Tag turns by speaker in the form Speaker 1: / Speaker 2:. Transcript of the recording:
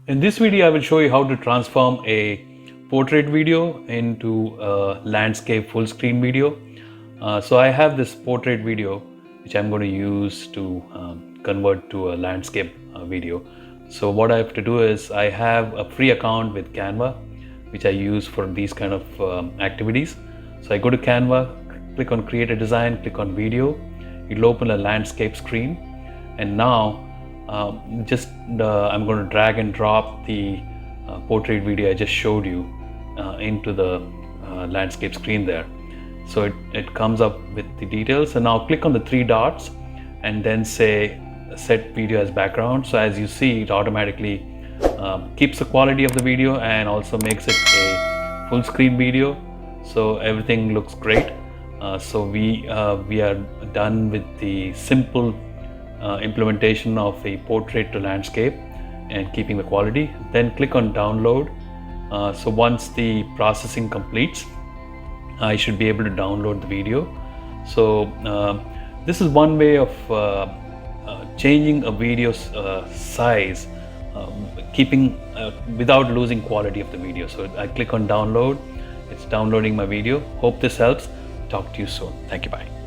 Speaker 1: In this video, I will show you how to transform a portrait video into a landscape full screen video. So I have this portrait video which I'm going to use to convert to a landscape video. So what I have to do is I have a free account with Canva which I use for these kind of activities. So I go to Canva, click on create a design, click on video. It'll open a landscape screen, and now I'm going to drag and drop the portrait video I just showed you into the landscape screen there. So it comes up with the details, and now click on the three dots and then say set video as background. So as you see, it automatically keeps the quality of the video and also makes it a full screen video. So everything looks great. So we are done with the simple implementation of a portrait to landscape and keeping the quality. Then click on download. So once the processing completes, I should be able to download the video. So this is one way of changing a video's size, keeping without losing quality of the video. So I click on download. It's downloading my video. Hope this helps. Talk to you soon. Thank you. Bye.